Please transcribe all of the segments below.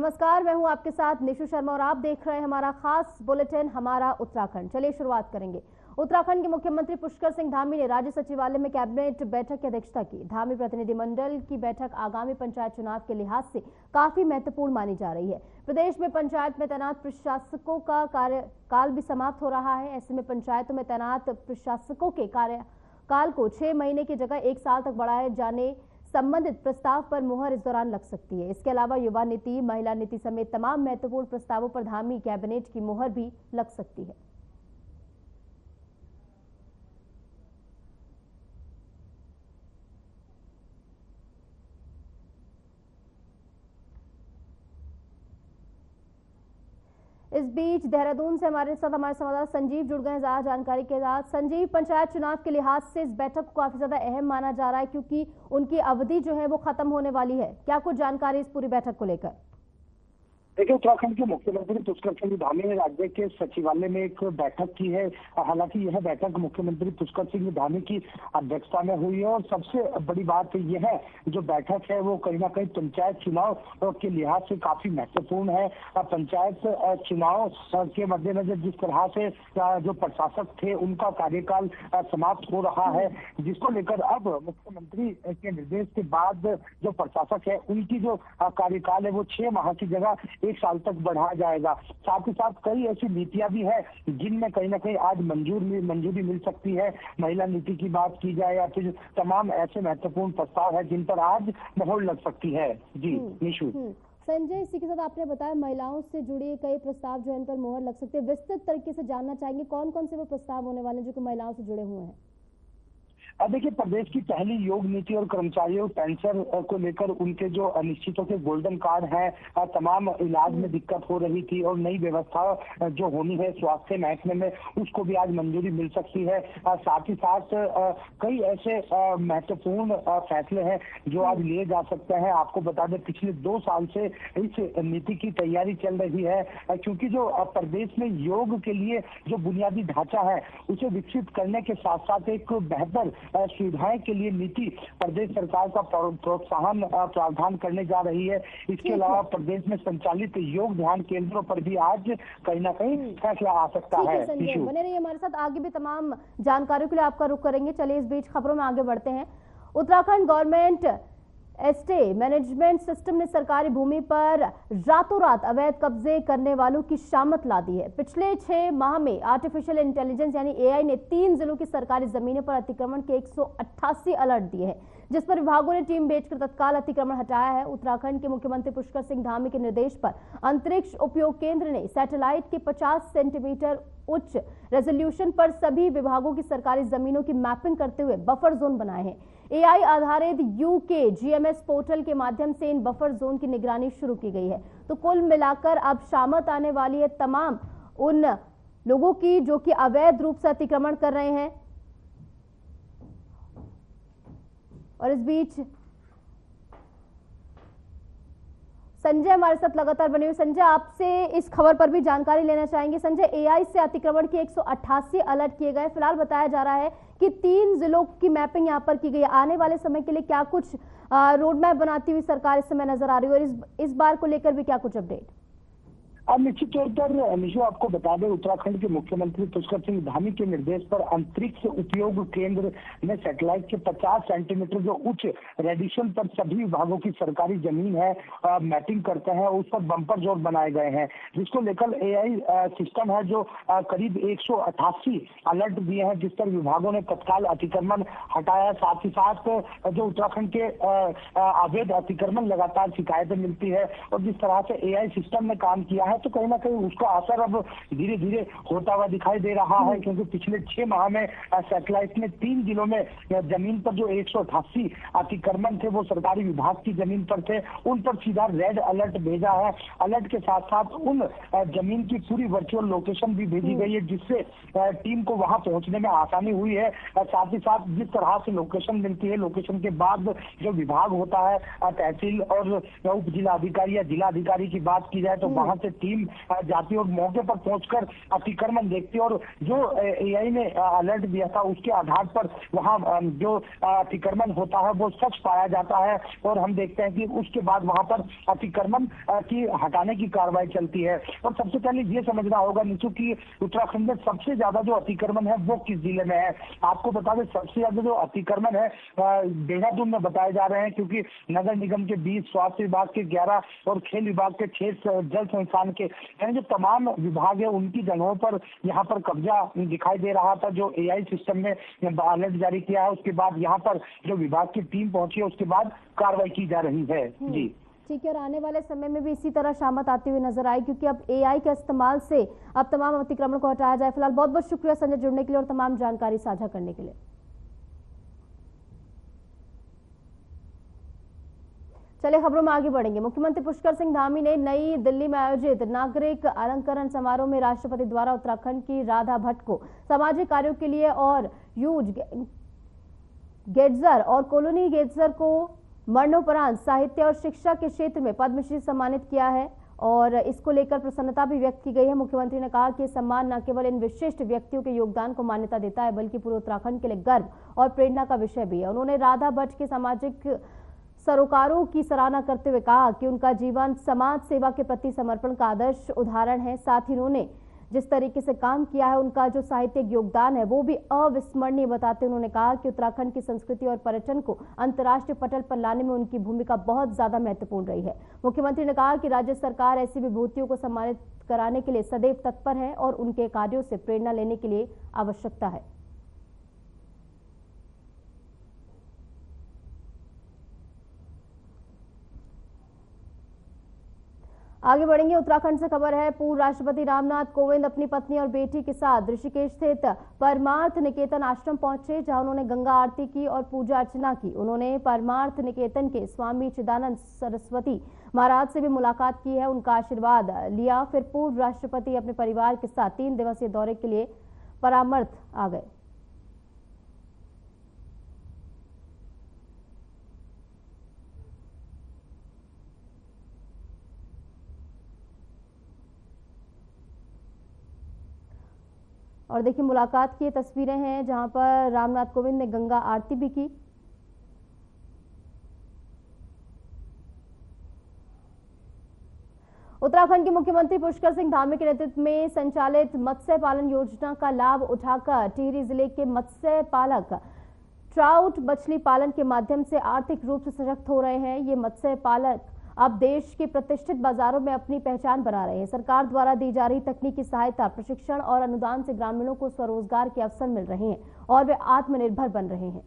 नमस्कार, मैं हूं आपके साथ निशु शर्मा और आप देख रहे हैं हमारा खास बुलेटिन हमारा उत्तराखंड। चलिए शुरुआत करेंगे। उत्तराखंड के मुख्यमंत्री पुष्कर सिंह धामी ने राज्य सचिवालय में कैबिनेट बैठक की अध्यक्षता की। धामी प्रतिनिधिमंडल की बैठक आगामी पंचायत चुनाव के लिहाज से काफी महत्वपूर्ण मानी जा रही है। प्रदेश में पंचायत में तैनात प्रशासकों का कार्यकाल भी समाप्त हो रहा है। ऐसे में पंचायतों में तैनात प्रशासकों के कार्यकाल को 6 महीने की जगह 1 साल तक बढ़ाए जाने संबंधित प्रस्ताव पर मुहर इस दौरान लग सकती है। इसके अलावा युवा नीति, महिला नीति समेत तमाम महत्वपूर्ण प्रस्तावों पर धामी कैबिनेट की मुहर भी लग सकती है। इस बीच देहरादून से हमारे संवाददाता संजीव जुड़ गए हैं ज्यादा जानकारी के साथ। संजीव, पंचायत चुनाव के लिहाज से इस बैठक को काफी ज्यादा अहम माना जा रहा है क्योंकि उनकी अवधि जो है वो खत्म होने वाली है। क्या कुछ जानकारी इस पूरी बैठक को लेकर? देखिए, उत्तराखंड के मुख्यमंत्री पुष्कर सिंह धामी ने राज्य के सचिवालय में एक बैठक की है। हालांकि यह बैठक मुख्यमंत्री पुष्कर सिंह धामी की अध्यक्षता में हुई है और सबसे बड़ी बात यह है, जो बैठक है वो कहीं ना कहीं पंचायत चुनाव के लिहाज से काफी महत्वपूर्ण है। पंचायत चुनाव के मद्देनजर जिस तरह से जो प्रशासक थे उनका कार्यकाल समाप्त हो रहा है, जिसको लेकर अब मुख्यमंत्री के निर्देश के बाद जो प्रशासक है उनकी जो कार्यकाल है वो 6 माह की जगह 1 साल तक बढ़ाया जाएगा। साथ ही साथ कई ऐसी नीतियां भी है जिनमें कहीं ना कहीं आज मंजूरी मिल सकती है। महिला नीति की बात की जाए या फिर तमाम ऐसे महत्वपूर्ण प्रस्ताव है जिन पर आज मोहर लग सकती है। जी निशु। संजय, इसी के साथ आपने बताया महिलाओं से जुड़े कई प्रस्ताव जो इन पर मोहर लग सकते हैं। विस्तृत तरीके से जानना चाहेंगे कौन कौन से वो प्रस्ताव होने वाले हैं जो कि महिलाओं से जुड़े हुए हैं? देखिए, प्रदेश की पहली योग नीति और कर्मचारियों पेंशन को लेकर उनके जो अनिश्चितों के गोल्डन कार्ड है, तमाम इलाज में दिक्कत हो रही थी और नई व्यवस्था जो होनी है स्वास्थ्य महकमे में, उसको भी आज मंजूरी मिल सकती है। साथ ही साथ कई ऐसे महत्वपूर्ण फैसले हैं जो आज लिए जा सकते हैं। आपको बता दें, पिछले 2 साल से इस नीति की तैयारी चल रही है क्योंकि जो प्रदेश में योग के लिए जो बुनियादी ढांचा है उसे विकसित करने के साथ साथ एक बेहतर सुविधाएं के लिए नीति प्रदेश सरकार का प्रोत्साहन प्रावधान करने जा रही है। इसके अलावा प्रदेश में संचालित योग ध्यान केंद्रों पर भी आज कहीं ना कहीं फैसला आ सकता है। बने रहिए हमारे साथ, आगे भी तमाम जानकारियों के लिए आपका रुख करेंगे। चलिए इस बीच खबरों में आगे बढ़ते हैं। Uttarakhand government estate management system ने सरकारी भूमि पर रातों रात अवैध कब्जे करने वालों की शामत ला दी है। पिछले 6 माह में आर्टिफिशियल इंटेलिजेंस यानी एआई ने 3 जिलों की सरकारी जमीनों पर अतिक्रमण के 188 अलर्ट दिए हैं, जिस पर विभागों ने टीम भेजकर तत्काल अतिक्रमण हटाया है। उत्तराखंड के मुख्यमंत्री पुष्कर सिंह धामी के निर्देश पर अंतरिक्ष उपयोग केंद्र ने सैटेलाइट के 50 सेंटीमीटर उच्च रेजोल्यूशन पर सभी विभागों की सरकारी जमीनों की मैपिंग करते हुए बफर जोन बनाए हैं। एआई आधारित यूके जीएमएस पोर्टल के माध्यम से इन बफर जोन की निगरानी शुरू की गई है। तो कुल मिलाकर अब शामत आने वाली है तमाम उन लोगों की जो कि अवैध रूप से अतिक्रमण कर रहे हैं। और इस बीच संजय हमारे साथ लगातार बने हुए। संजय, आपसे इस खबर पर भी जानकारी लेना चाहेंगे। संजय, एआई से अतिक्रमण के 188 अलर्ट किए गए। फिलहाल बताया जा रहा है कि 3 जिलों की मैपिंग यहां पर की गई है। आने वाले समय के लिए क्या कुछ रोड मैप बनाती हुई सरकार इस समय नजर आ रही है और इस बार को लेकर भी क्या कुछ अपडेट? अब निश्चित तौर पर निशु आपको बता दें, उत्तराखंड के मुख्यमंत्री पुष्कर सिंह धामी के निर्देश पर अंतरिक्ष उपयोग केंद्र में सैटेलाइट के 50 सेंटीमीटर जो उच्च रेडिएशन पर सभी विभागों की सरकारी जमीन है मैपिंग करते हैं, उस पर बम्पर जोन बनाए गए हैं, जिसको लेकर एआई सिस्टम है जो करीब 188 अलर्ट दिए हैं, जिस पर विभागों ने तत्काल अतिक्रमण हटाया। साथ ही साथ जो उत्तराखंड के अवैध अतिक्रमण लगातार शिकायतें मिलती है और जिस तरह से एआई सिस्टम ने काम किया है तो कहीं ना कहीं उसका असर अब धीरे धीरे होता हुआ दिखाई दे रहा है, क्योंकि पिछले 6 माह में सैटेलाइट ने 3 जिलों में जमीन पर जो 188 अतिक्रमण थे वो सरकारी विभाग की जमीन पर थे, उन पर सीधा रेड अलर्ट भेजा है। अलर्ट के साथ साथ उन जमीन की पूरी वर्चुअल लोकेशन भी भेजी गई है, जिससे टीम को वहां पहुंचने में आसानी हुई है। साथ ही साथ जिस तरह से लोकेशन मिलती है, लोकेशन के बाद जो विभाग होता है, तहसील और उप जिला अधिकारी या जिला अधिकारी की बात की जाए तो वहां से टीम जाती है और मौके पर पहुंचकर अतिक्रमण देखती है और जो एआई ने अलर्ट दिया था उसके आधार पर वहां जो अतिक्रमण होता है वो सच पाया जाता है और हम देखते हैं कि उसके बाद वहां पर अतिक्रमण की हटाने की कार्रवाई चलती है। और सबसे पहले ये समझना होगा निशु की उत्तराखंड में सबसे ज्यादा जो अतिक्रमण है वो किस जिले में है। आपको बता दें सबसे ज्यादा जो अतिक्रमण है देहरादून में बताए जा रहे हैं, क्योंकि नगर निगम के 20, स्वास्थ्य विभाग के 11 और खेल विभाग के 6, जल संस्थान के यानी जो तमाम विभाग है उनकी जगहों पर यहाँ पर कब्जा दिखाई दे रहा था। जो एआई सिस्टम ने अलर्ट जारी किया है उसके बाद यहाँ पर जो विभाग की टीम पहुंची है उसके बाद कार्रवाई की जा रही है। जी ठीक है, और आने वाले समय में भी इसी तरह शामत आती हुई नजर आई, क्योंकि अब एआई के इस्तेमाल से अब तमाम अतिक्रमण को हटाया जाए। फिलहाल बहुत बहुत शुक्रिया संजय जुड़ने के लिए और तमाम जानकारी साझा करने के लिए। चलिए खबरों में आगे बढ़ेंगे। मुख्यमंत्री पुष्कर सिंह धामी ने नई दिल्ली में आयोजित नागरिक अलंकरण समारोह में राष्ट्रपति द्वारा उत्तराखंड की राधा भट्ट को सामाजिक कार्यों के लिए और यूज गेटजर और कॉलोनी गेटजर को मरणोपरांत साहित्य और शिक्षा के क्षेत्र में पद्मश्री सम्मानित किया है और इसको लेकर प्रसन्नता भी व्यक्त की गई है। मुख्यमंत्री ने कहा कि सम्मान न केवल इन विशिष्ट व्यक्तियों के योगदान को मान्यता देता है बल्कि पूरे उत्तराखंड के लिए गर्व और प्रेरणा का विषय भी है। उन्होंने राधा भट्ट के सामाजिक सरोकारों की सराहना करते हुए कहा कि उनका जीवन समाज सेवा के प्रति समर्पण का आदर्श उदाहरण है। साथ ही उन्होंने जिस तरीके से काम किया है, उनका जो साहित्यिक योगदान है वो भी अविस्मरणीय बताते उन्होंने कहा कि उत्तराखंड की संस्कृति और पर्यटन को अंतर्राष्ट्रीय पटल पर लाने में उनकी भूमिका बहुत ज्यादा महत्वपूर्ण रही है। मुख्यमंत्री ने कहा कि राज्य सरकार ऐसी विभूतियों को सम्मानित कराने के लिए सदैव तत्पर है और उनके कार्यों से प्रेरणा लेने के लिए आवश्यकता है। आगे बढ़ेंगे। उत्तराखंड से खबर है, पूर्व राष्ट्रपति रामनाथ कोविंद अपनी पत्नी और बेटी के साथ ऋषिकेश स्थित परमार्थ निकेतन आश्रम पहुंचे, जहां उन्होंने गंगा आरती की और पूजा अर्चना की। उन्होंने परमार्थ निकेतन के स्वामी चिदानंद सरस्वती महाराज से भी मुलाकात की है, उनका आशीर्वाद लिया। फिर पूर्व राष्ट्रपति अपने परिवार के साथ 3 दिवसीय दौरे के लिए परमार्थ आ गए। और देखिए मुलाकात की तस्वीरें हैं जहां पर रामनाथ कोविंद ने गंगा आरती भी की। उत्तराखंड के मुख्यमंत्री पुष्कर सिंह धामी के नेतृत्व में संचालित मत्स्य पालन योजना का लाभ उठाकर टिहरी जिले के मत्स्य पालक ट्राउट मछली पालन के माध्यम से आर्थिक रूप से सशक्त हो रहे हैं। ये मत्स्य पालक अब देश के प्रतिष्ठित बाजारों में अपनी पहचान बना रहे हैं। सरकार द्वारा दी जा रही तकनीकी सहायता, प्रशिक्षण और अनुदान से ग्रामीणों को स्वरोजगार के अवसर मिल रहे हैं और वे आत्मनिर्भर बन रहे हैं।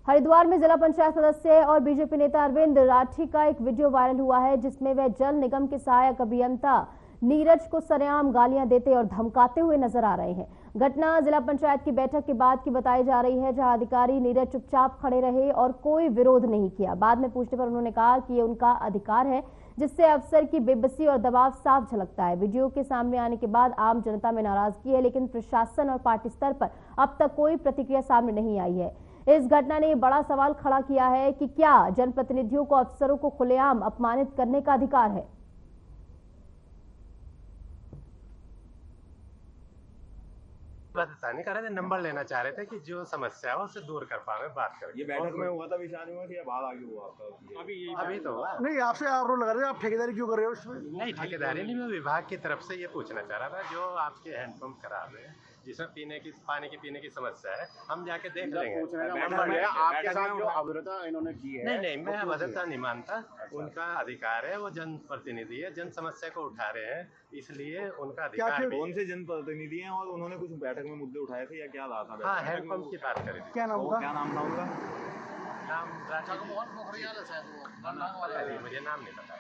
हरिद्वार में जिला पंचायत सदस्य और बीजेपी नेता अरविंद राठी का एक वीडियो वायरल हुआ है, जिसमें वह जल निगम के सहायक अभियंता नीरज को सरेआम गालियां देते और धमकाते हुए नजर आ रहे हैं। घटना जिला पंचायत की बैठक के बाद की बताई जा रही है, जहां अधिकारी नीरज चुपचाप खड़े रहे और कोई विरोध नहीं किया। बाद में पूछने पर उन्होंने कहा कि ये उनका अधिकार है, जिससे अफसर की बेबसी और दबाव साफ झलकता है। वीडियो के सामने आने के बाद आम जनता में नाराजगी है, लेकिन प्रशासन और पार्टी स्तर पर अब तक कोई प्रतिक्रिया सामने नहीं आई है। इस घटना ने बड़ा सवाल खड़ा किया है कि क्या जनप्रतिनिधियों को अफसरों को खुलेआम अपमानित करने का अधिकार है। नहीं कर रहे थे, नंबर लेना चाह रहे थे कि जो समस्या है उससे दूर कर पाए, बात करें। ये बैठक में हुआ था विशाल में या बाद आगे हुआ आपका? अभी तो हुआ नहीं, आपसे आरोप लगा रहे हैं, आप ठेकेदारी क्यों कर रहे हो इसमें? नहीं, ठेकेदारी नहीं, मैं विभाग की तरफ से ये पूछना चाह रहा था, जो आपके हैंडपंप खराब है जिसमें पानी की समस्या है, हम जाके देख लेंगे। आपके साथ जो अभद्रता इन्होंने की है? नहीं, मैं अभद्रता नहीं मानता, उनका अधिकार है, वो जन प्रतिनिधि है, जन समस्या को उठा रहे हैं, इसलिए उनका अधिकार। कौन से जन प्रतिनिधि हैं और उन्होंने कुछ बैठक में मुद्दे उठाए थे या क्या रहा था? हाँ, हैंडपंप की बात करें। क्या नाम था उनका? मुझे नाम नहीं पता।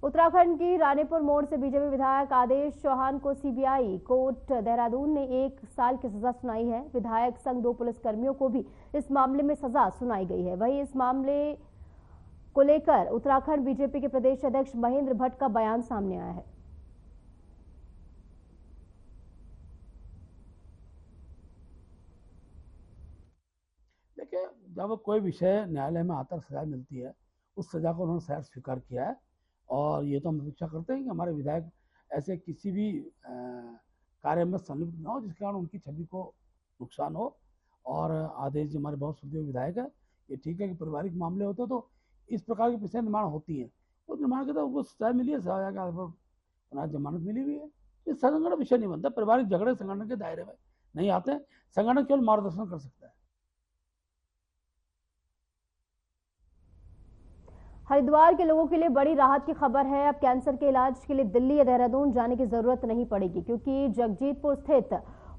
उत्तराखंड की रानीपुर मोड़ से बीजेपी विधायक आदेश चौहान को सीबीआई कोर्ट देहरादून ने 1 साल की सजा सुनाई है। विधायक संग 2 पुलिसकर्मियों को भी इस मामले में सजा सुनाई गई है। वहीं इस मामले को लेकर उत्तराखंड बीजेपी के प्रदेश अध्यक्ष महेंद्र भट्ट का बयान सामने आया है। देखिए, जब कोई विषय न्यायालय में आकर सजा मिलती है, उस सजा को उन्होंने शायद स्वीकार किया है और ये तो हम अपेक्षा करते हैं कि हमारे विधायक ऐसे किसी भी कार्य में संलिप्त न हो जिसके कारण उनकी छवि को नुकसान हो। और आदेश जी हमारे बहुत श्रद्धेय विधायक है, ये ठीक है कि पारिवारिक मामले होते तो इस प्रकार की विषय निर्माण होती है, उस निर्माण के तो उनको सजा मिली है, सजा के आधार पर जमानत मिली हुई है। ये संगठन विषय नहीं बनता, पारिवारिक झगड़े संगठन के दायरे में नहीं आते। संगठन केवल मार्गदर्शन कर सकता है। हरिद्वार के लोगों के लिए बड़ी राहत की खबर है। अब कैंसर के इलाज के लिए दिल्ली या देहरादून जाने की जरूरत नहीं पड़ेगी, क्योंकि जगजीतपुर स्थित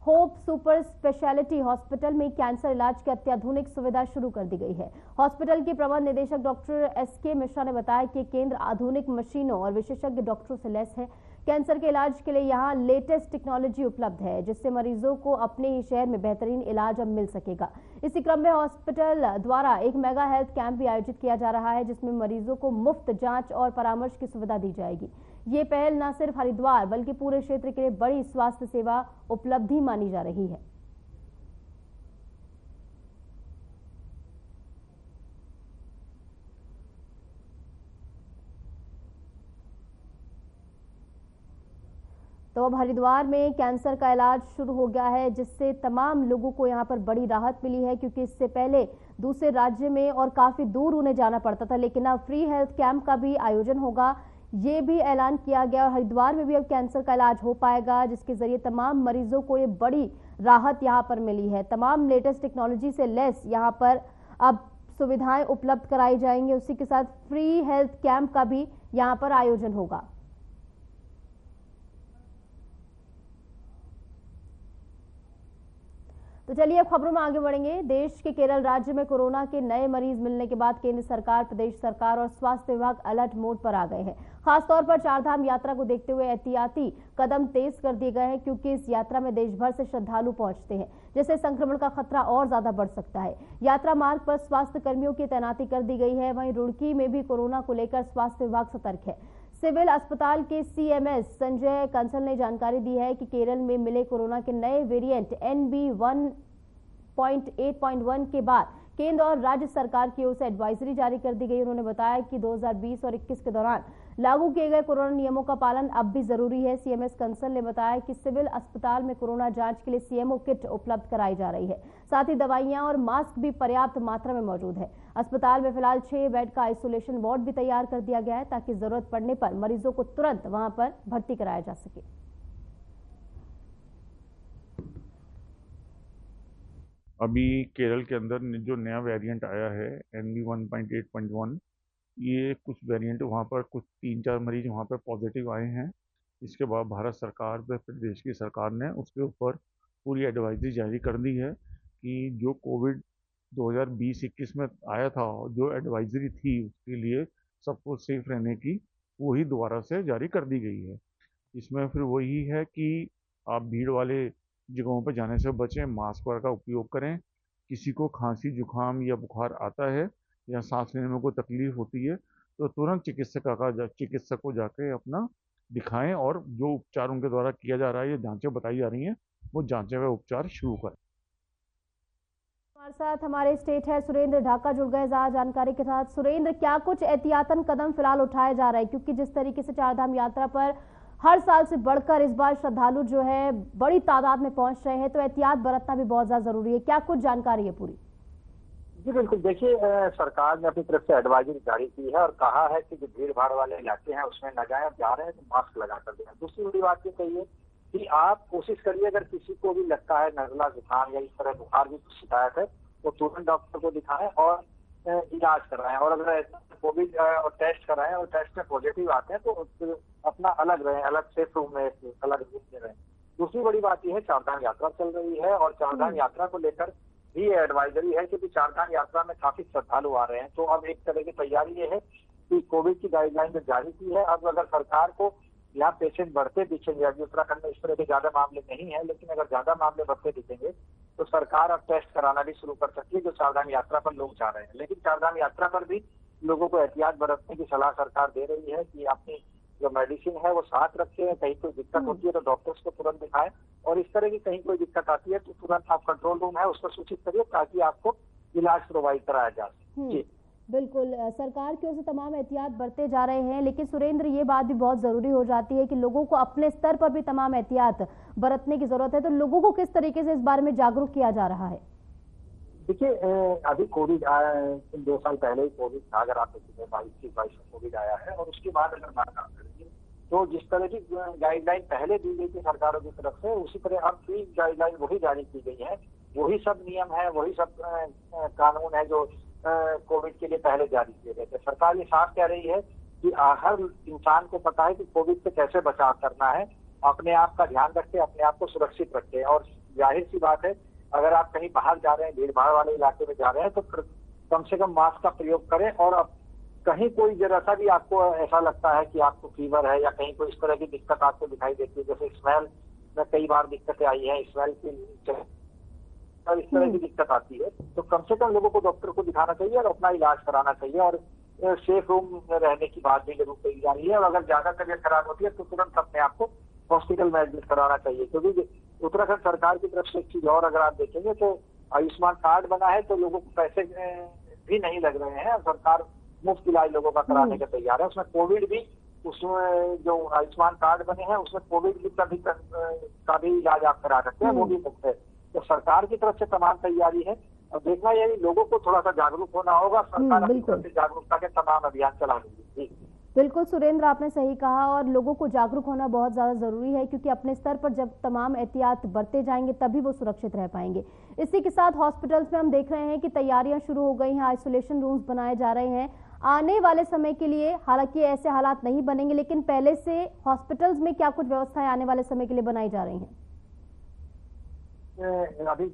होप सुपर स्पेशलिटी हॉस्पिटल में कैंसर इलाज की अत्याधुनिक सुविधा शुरू कर दी गई है। हॉस्पिटल के प्रबंध निदेशक डॉक्टर एसके मिश्रा ने बताया कि केंद्र आधुनिक मशीनों और विशेषज्ञ डॉक्टरों से लैस है। कैंसर के इलाज के लिए यहाँ लेटेस्ट टेक्नोलॉजी उपलब्ध है, जिससे मरीजों को अपने ही शहर में बेहतरीन इलाज अब मिल सकेगा। इसी क्रम में हॉस्पिटल द्वारा एक मेगा हेल्थ कैंप भी आयोजित किया जा रहा है, जिसमें मरीजों को मुफ्त जांच और परामर्श की सुविधा दी जाएगी। ये पहल न सिर्फ हरिद्वार बल्कि पूरे क्षेत्र के लिए बड़ी स्वास्थ्य सेवा उपलब्धि मानी जा रही है। तो अब हरिद्वार में कैंसर का इलाज शुरू हो गया है, जिससे तमाम लोगों को यहां पर बड़ी राहत मिली है, क्योंकि इससे पहले दूसरे राज्य में और काफी दूर उन्हें जाना पड़ता था। लेकिन अब फ्री हेल्थ कैंप का भी आयोजन होगा, ये भी ऐलान किया गया और हरिद्वार में भी अब कैंसर का इलाज हो पाएगा, जिसके जरिए तमाम मरीजों को ये बड़ी राहत यहाँ पर मिली है। तमाम लेटेस्ट टेक्नोलॉजी से लैस यहाँ पर अब सुविधाएं उपलब्ध कराई जाएंगी। उसी के साथ फ्री हेल्थ कैंप का भी यहाँ पर आयोजन होगा। तो चलिए अब खबरों में आगे बढ़ेंगे। देश के केरल राज्य में कोरोना के नए मरीज मिलने के बाद केंद्र सरकार, प्रदेश सरकार और स्वास्थ्य विभाग अलर्ट मोड पर आ गए हैं। खासतौर पर चारधाम यात्रा को देखते हुए एहतियाती कदम तेज कर दिए गए हैं, क्योंकि इस यात्रा में देश भर से श्रद्धालु पहुंचते हैं, जिससे संक्रमण का खतरा और ज्यादा बढ़ सकता है। यात्रा मार्ग पर स्वास्थ्य कर्मियों की तैनाती कर दी गई है। वहीं रुड़की में भी कोरोना को लेकर स्वास्थ्य विभाग सतर्क है। सिविल अस्पताल के सीएमएस संजय कंसल ने जानकारी दी है कि केरल में मिले कोरोना के नए वेरिएंट NB1.8.1 के बाद केंद्र और राज्य सरकार की ओर से एडवाइजरी जारी कर दी गई। उन्होंने बताया कि 2020 और 21 के दौरान लागू किए गए कोरोना नियमों का पालन अब भी जरूरी है। सीएमएस कंसल ने बताया कि सिविल अस्पताल में कोरोना जांच के लिए सीएमओ किट उपलब्ध कराई जा रही है, साथ ही दवाइयां और मास्क भी पर्याप्त मात्रा में मौजूद है। अस्पताल में फिलहाल 6 बेड का आइसोलेशन वार्ड भी तैयार कर दिया गया है, ताकि जरूरत पड़ने पर मरीजों को तुरंत वहां पर भर्ती कराया जा सके। अभी केरल के अंदर जो नया वेरिएंट आया है NB1.8.1, ये कुछ वेरिएंट वहाँ पर कुछ 3-4 मरीज वहाँ पर पॉजिटिव आए हैं। इसके बाद भारत सरकार व प्रदेश की सरकार ने उसके ऊपर पूरी एडवाइजरी जारी कर दी है कि जो कोविड 2020-21 में आया था, जो एडवाइजरी थी उसके लिए सबको सेफ रहने की, वही दोबारा से जारी कर दी गई है। इसमें फिर वही है कि आप भीड़ वाले जगहों पर जाने से बचें, मास्क का उपयोग करें। किसी को खांसी, जुकाम या बुखार आता है या सांस लेने में कोई तकलीफ होती है तो तुरंत चिकित्सक को जाके अपना दिखाएं, और जो उपचार उनके द्वारा किया जा रहा है, ये जांचें बताई जा रही हैं, वो जांचें व उपचार शुरू करें। हमारे साथ हमारे स्टेट हेड सुरेंद्र ढाका जुड़ गए ज्यादा जानकारी के साथ। सुरेंद्र, क्या कुछ एहतियातन कदम फिलहाल उठाए जा रहे हैं, क्योंकि जिस तरीके से चारधाम यात्रा पर हर साल से बढ़कर इस बार श्रद्धालु जो है बड़ी तादाद में पहुंच रहे हैं, तो एहतियात बरतना भी बहुत ज्यादा जरूरी है। क्या कुछ जानकारी है पूरी? जी बिल्कुल, देखिए सरकार ने अपनी तरफ से एडवाइजरी जारी की है और कहा है कि जो भीड़ भाड़ वाले इलाके हैं उसमें न जाएं, जा रहे हैं तो मास्क लगा कर दें। दूसरी बड़ी बात ये कही कि आप कोशिश करिए, अगर किसी को भी लगता है नजला, जुकाम या इस तरह बुखार की शिकायत है, वो तुरंत डॉक्टर को दिखाएं और इलाज कराएं। और अगर कोविड और टेस्ट कराएं और टेस्ट में पॉजिटिव आते हैं तो अपना अलग रहें, अलग सेफ रूम में, अलग रूम में रहें। दूसरी बड़ी बात यह है, चारधाम यात्रा चल रही है और चारधाम यात्रा को लेकर भी एडवाइजरी है, क्योंकि चारधाम यात्रा में काफी श्रद्धालु आ रहे हैं। तो अब एक तरह की तैयारी ये है कि कोविड की गाइडलाइन जो जारी की है, अब अगर सरकार को यहाँ पेशेंट बढ़ते दिखेंगे, अभी उत्तराखंड में इस तरह के ज्यादा मामले नहीं है, लेकिन अगर ज्यादा मामले बढ़ते दिखेंगे तो सरकार अब टेस्ट कराना भी शुरू कर सकती है, जो चारधाम यात्रा पर लोग जा रहे हैं। लेकिन चारधाम यात्रा पर भी लोगों को एहतियात बरतने की सलाह सरकार दे रही है कि अपनी जो मेडिसिन है वो साथ रखें, कहीं कोई दिक्कत होती है तो डॉक्टर्स को तुरंत दिखाएं, और इस तरह की कहीं कोई दिक्कत आती है तो तुरंत आप कंट्रोल रूम है उस पर सूचित करिए ताकि आपको इलाज प्रोवाइड कराया जा सके। जी बिल्कुल, सरकार की ओर से तमाम एहतियात बरते जा रहे हैं, लेकिन सुरेंद्र ये बात भी बहुत जरूरी हो जाती है कि लोगों को अपने स्तर पर भी तमाम एहतियात बरतने की जरूरत है। तो लोगों को किस तरीके से इस बारे में जागरूक किया जा रहा है? देखिए, अभी कोविड आया 2 साल पहले ही कोविड था, अगर आप देखिए 22 में कोविड आया है, और उसके बाद अगर बात आप करेंगे तो जिस तरह की गाइडलाइन पहले दी गई थी सरकारों की तरफ से, उसी तरह अब भी गाइडलाइन वही जारी की गई है, वही सब नियम है, वही सब कानून है जो कोविड के लिए पहले जारी किए गए थे। सरकार ये साफ कह रही है कि हर इंसान को पता है कि कोविड से कैसे बचाव करना है, अपने आप का ध्यान रखें, अपने आप को सुरक्षित रखें, और जाहिर सी बात है अगर आप कहीं बाहर जा रहे हैं, भीड़ भाड़ वाले इलाके में जा रहे हैं, तो कम से कम मास्क का प्रयोग करें, और अब कहीं कोई जरा सा भी आपको ऐसा लगता है कि आपको फीवर है या कहीं कोई इस तरह की दिक्कत आपको दिखाई देती है, जैसे स्मेल में कई बार दिक्कतें आई है, स्मेल की और इस तरह की दिक्कत आती है, तो कम से कम लोगों को डॉक्टर को दिखाना चाहिए और अपना इलाज कराना चाहिए, और सेफ रूम में रहने की बात भी जरूर कही जा रही है, और अगर ज्यादा तबीयत खराब होती है तो तुरंत अपने आप को हॉस्पिटल में एडमिट कराना चाहिए। क्योंकि उत्तराखंड सरकार की तरफ से एक चीज और अगर आप देखेंगे तो आयुष्मान कार्ड बना है, तो लोगों को पैसे भी नहीं लग रहे हैं, सरकार मुफ्त इलाज लोगों का कराने के तैयार है। उसमें कोविड भी, उसमें जो आयुष्मान कार्ड बने हैं उसमें कोविड का भी इलाज आप करा सकते हैं, वो भी मुफ्त है। तो सरकार की तरफ से तमाम तैयारी है। अब देखना यही लोगों को थोड़ा सा जागरूक होना होगा, सरकार अपनी तरफ से जागरूकता के तमाम अभियान चला रही है। बिल्कुल सुरेंद्र, आपने सही कहा, और लोगों को जागरूक होना बहुत ज़्यादा ज़रूरी है, क्योंकि अपने स्तर पर जब तमाम एहतियात बरते जाएंगे तभी वो सुरक्षित रह पाएंगे। इसी के साथ हॉस्पिटल्स में हम देख रहे हैं कि तैयारियां शुरू हो गई हैं, आइसोलेशन रूम्स बनाए जा रहे हैं आने वाले समय के लिए। हालांकि ऐसे हालात नहीं बनेंगे, लेकिन पहले से हॉस्पिटल्स में क्या कुछ व्यवस्थाएं आने वाले समय के लिए बनाई जा रही हैं? अभी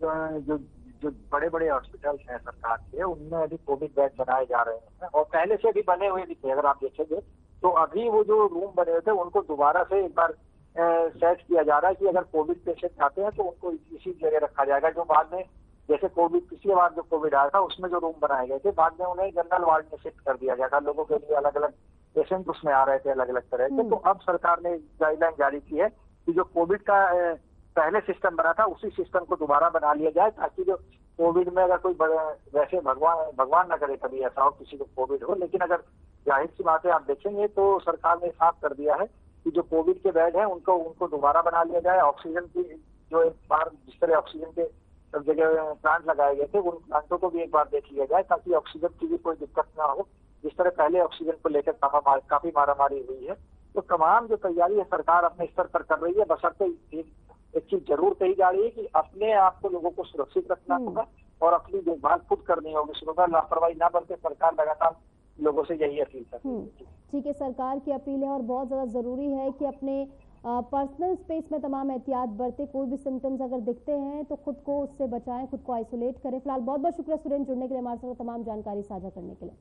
जो बड़े बड़े हॉस्पिटल्स हैं सरकार के, उनमें अभी कोविड बेड बनाए जा रहे हैं, और पहले से भी बने हुए भी थे। अगर आप देखेंगे तो अभी वो जो रूम बने हुए थे उनको दोबारा से एक बार सेट किया जा रहा है कि अगर कोविड पेशेंट आते हैं तो उनको इसी जगह रखा जाएगा, जो बाद में जैसे कोविड पिछली बार जो कोविड आया था उसमें जो रूम बनाए गए थे, बाद में उन्हें जनरल वार्ड में शिफ्ट कर दिया गया था। लोगों के लिए अलग अलग पेशेंट उसमें आ रहे थे अलग अलग तरह के। तो अब सरकार ने गाइडलाइन जारी की है कि जो कोविड का पहले सिस्टम बना था उसी सिस्टम को दोबारा बना लिया जाए, ताकि जो कोविड में अगर कोई वैसे भगवान न करे कभी ऐसा हो किसी को कोविड हो, लेकिन अगर जाहिर सी बात है आप देखेंगे तो सरकार ने साफ कर दिया है कि जो कोविड के बेड हैं उनको दोबारा बना लिया जाए। ऑक्सीजन की जो एक बार जिस तरह ऑक्सीजन के सब जगह प्लांट लगाए गए थे, उन प्लांटों को भी एक बार देख लिया जाए, ताकि ऑक्सीजन की भी कोई दिक्कत ना हो। जिस तरह पहले ऑक्सीजन को लेकर काफी मारामारी हुई है, तो तमाम जो तैयारी है सरकार अपने स्तर पर कर रही है। बशर्ते एक चीज जरूर कही जा रही है कि अपने आप को लोगों को सुरक्षित रखना होगा और अपनी देखभाल खुद करनी होगी। सुबह लापरवाही ना बरते, सरकार लगातार लोगों से यही अपील कर रही है। ठीक है, सरकार की अपील है और बहुत ज्यादा जरूरी है कि अपने पर्सनल स्पेस में तमाम एहतियात बरते। कोई भी सिम्टम्स अगर दिखते हैं तो खुद को उससे बचाएं, खुद को आइसोलेट करें। फिलहाल बहुत बहुत शुक्रिया सुरेंद्र, जुड़ने के लिए, हमारे साथ तमाम जानकारी साझा करने के लिए।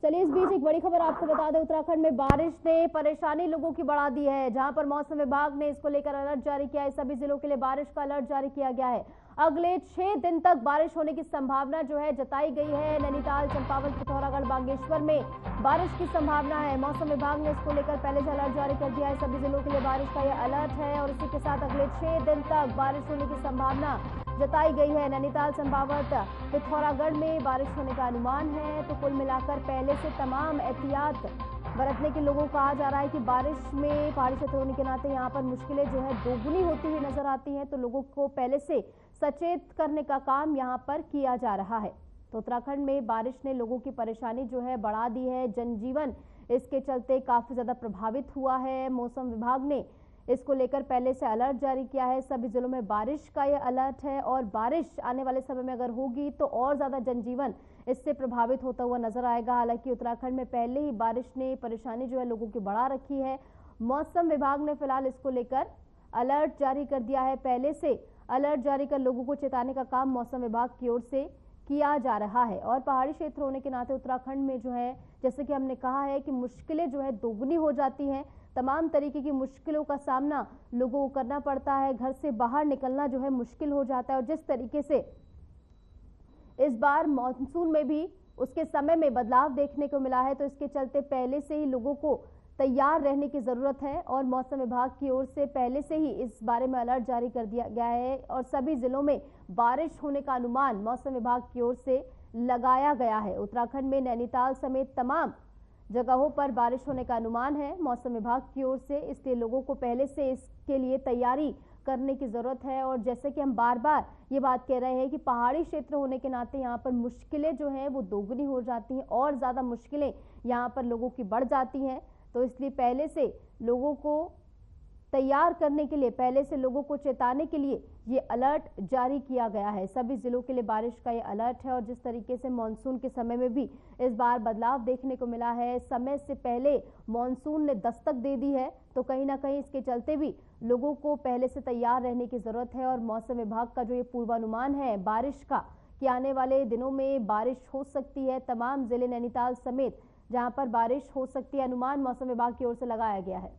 चलिए, इस बीच एक बड़ी खबर आपको बता दें, उत्तराखंड में बारिश ने परेशानी लोगों की बढ़ा दी है। जहां पर मौसम विभाग ने इसको लेकर अलर्ट जारी किया है, सभी जिलों के लिए बारिश का अलर्ट जारी किया गया है। अगले 6 दिन तक बारिश होने की संभावना जो है जताई गई है। नैनीताल, चंपावत, पिथौरागढ़, बागेश्वर में बारिश की संभावना है। मौसम विभाग ने इसको लेकर पहले से अलर्ट जारी कर दिया है, सभी जिलों के लिए बारिश का यह अलर्ट है, और इसी के साथ अगले 6 दिन तक बारिश होने की संभावना जताई गई है। नैनीताल, चंपावत, पिथौरागढ़ में बारिश होने का अनुमान है। तो कुल मिलाकर पहले से तमाम एहतियात बरतने के लोगों को कहा जा रहा है कि बारिश में पहाड़ी क्षेत्र होने के नाते यहाँ पर मुश्किलें जो है दोगुनी होती हुई नजर आती हैं, तो लोगों को पहले से सचेत करने का काम यहाँ पर किया जा रहा है। तो उत्तराखंड में बारिश ने लोगों की परेशानी जो है बढ़ा दी है, जनजीवन इसके चलते काफी ज्यादा प्रभावित हुआ है। मौसम विभाग ने इसको लेकर पहले से अलर्ट जारी किया है, सभी जिलों में बारिश का यह अलर्ट है, और बारिश आने वाले समय में अगर होगी तो और ज्यादा जनजीवन इससे प्रभावित होता हुआ नजर आएगा। हालांकि उत्तराखंड में पहले ही बारिश ने परेशानी जो है लोगों की बढ़ा रखी है। मौसम विभाग ने फिलहाल इसको लेकर अलर्ट जारी कर दिया है, पहले से अलर्ट जारी कर लोगों को चेताने का काम मौसम विभाग की ओर से किया जा रहा है। और पहाड़ी क्षेत्र होने के नाते उत्तराखंड में जो है, जैसे कि हमने कहा है कि मुश्किलें जो है दोगुनी हो जाती हैं, तमाम तरीके की मुश्किलों का सामना लोगों को करना पड़ता है, घर से बाहर निकलना जो है मुश्किल हो जाता है। और जिस तरीके से इस बार मानसून में भी उसके समय में बदलाव देखने को मिला है, तो इसके चलते पहले से ही लोगों को तैयार रहने की जरूरत है और मौसम विभाग की ओर से पहले से ही इस बारे में अलर्ट जारी कर दिया गया है और सभी जिलों में बारिश होने का अनुमान मौसम विभाग की ओर से लगाया गया है। उत्तराखंड में नैनीताल समेत तमाम जगहों पर बारिश होने का अनुमान है मौसम विभाग की ओर से, इसलिए लोगों को पहले से इसके लिए तैयारी करने की जरूरत है। और जैसे कि हम बार बार ये बात कह रहे हैं कि पहाड़ी क्षेत्र होने के नाते यहाँ पर मुश्किलें जो हैं वो दोगुनी हो जाती हैं और ज़्यादा मुश्किलें यहाँ पर लोगों की बढ़ जाती हैं, तो इसलिए पहले से लोगों को तैयार करने के लिए, पहले से लोगों को चेताने के लिए ये अलर्ट जारी किया गया है। सभी जिलों के लिए बारिश का ये अलर्ट है और जिस तरीके से मानसून के समय में भी इस बार बदलाव देखने को मिला है, समय से पहले मानसून ने दस्तक दे दी है, तो कहीं ना कहीं इसके चलते भी लोगों को पहले से तैयार रहने की जरूरत है। और मौसम विभाग का जो ये पूर्वानुमान है बारिश का कि आने वाले दिनों में बारिश हो सकती है, तमाम जिले नैनीताल समेत जहां पर बारिश हो सकती है, अनुमान मौसम विभाग की ओर से लगाया गया है।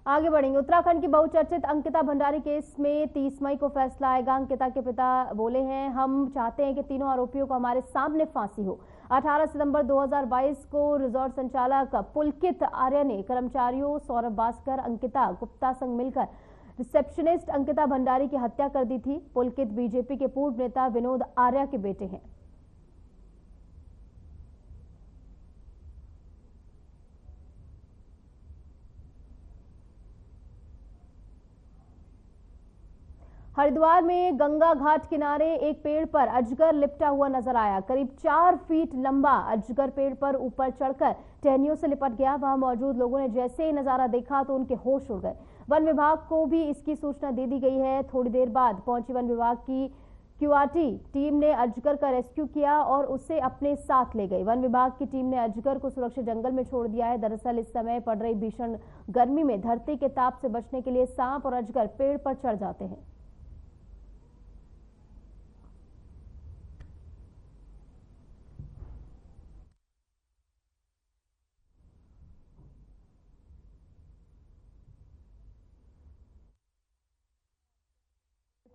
आगे बढ़ेंगे। उत्तराखंड की बहुचर्चित अंकिता भंडारी केस में 30 मई को फैसला आएगा। अंकिता के पिता बोले हैं, हम चाहते हैं कि तीनों आरोपियों को हमारे सामने फांसी हो। 18 सितंबर 2022 को रिजॉर्ट संचालक पुलकित आर्य ने कर्मचारियों सौरभ भास्कर, अंकिता गुप्ता संग मिलकर रिसेप्शनिस्ट अंकिता भंडारी की हत्या कर दी थी। पुलकित बीजेपी के पूर्व नेता विनोद आर्य के बेटे हैं। हरिद्वार में गंगा घाट किनारे एक पेड़ पर अजगर लिपटा हुआ नजर आया। करीब 4 फीट लंबा अजगर पेड़ पर ऊपर चढ़कर टहनियों से लिपट गया। वहां मौजूद लोगों ने जैसे ही नजारा देखा तो उनके होश उड़ गए। वन विभाग को भी इसकी सूचना दे दी गई है। थोड़ी देर बाद पहुंची वन विभाग की क्यूआरटी टीम ने अजगर का रेस्क्यू किया और उसे अपने साथ ले गई। वन विभाग की टीम ने अजगर को सुरक्षित जंगल में छोड़ दिया है। दरअसल इस समय पड़ रही भीषण गर्मी में धरती के ताप से बचने के लिए सांप और अजगर पेड़ पर चढ़ जाते हैं।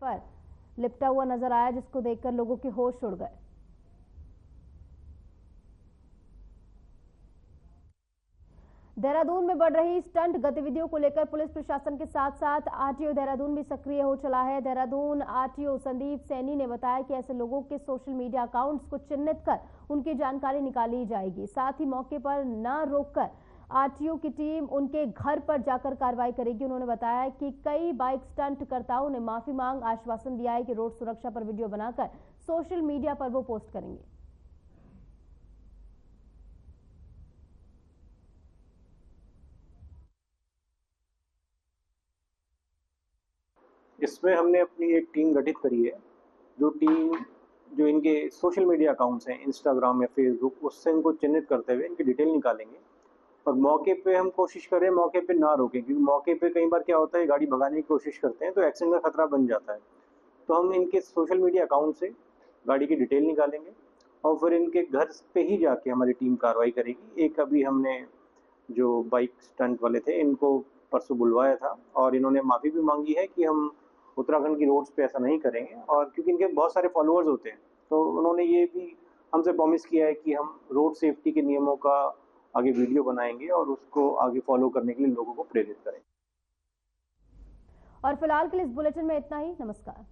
पर लिपटा हुआ नजर आया, जिसको देखकर लोगों के होश उड़ गए। देहरादून में बढ़ रही स्टंट गतिविधियों को लेकर पुलिस प्रशासन के साथ साथ आरटीओ देहरादून भी सक्रिय हो चला है। देहरादून आरटीओ संदीप सैनी ने बताया कि ऐसे लोगों के सोशल मीडिया अकाउंट्स को चिन्हित कर उनकी जानकारी निकाली जाएगी। साथ ही मौके पर न रोककर आरटीओ की टीम उनके घर पर जाकर कार्रवाई करेगी। उन्होंने बताया कि कई बाइक स्टंट कर्ताओं ने माफी मांग आश्वासन दिया है कि रोड सुरक्षा पर वीडियो बनाकर सोशल मीडिया पर वो पोस्ट करेंगे। इसमें हमने अपनी एक टीम गठित करी है, जो इनके सोशल मीडिया अकाउंट्स हैं इंस्टाग्राम या फेसबुक, उससे इनको चिन्हित करते हुए इनकी डिटेल निकालेंगे और मौके पे हम कोशिश करें मौके पे ना रोकें, क्योंकि मौके पे कई बार क्या होता है गाड़ी भगाने की कोशिश करते हैं तो एक्सीडेंट का खतरा बन जाता है। तो हम इनके सोशल मीडिया अकाउंट से गाड़ी की डिटेल निकालेंगे और फिर इनके घर पे ही जाके हमारी टीम कार्रवाई करेगी। एक अभी हमने जो बाइक स्टंट वाले थे इनको परसों बुलवाया था और इन्होंने माफ़ी भी मांगी है कि हम उत्तराखंड की रोड्स पे ऐसा नहीं करेंगे, और क्योंकि इनके बहुत सारे फॉलोअर्स होते हैं तो उन्होंने ये भी हमसे प्रॉमिस किया है कि हम रोड सेफ्टी के नियमों का आगे वीडियो बनाएंगे और उसको आगे फॉलो करने के लिए लोगों को प्रेरित करेंगे। और फिलहाल के लिए इस बुलेटिन में इतना ही। नमस्कार।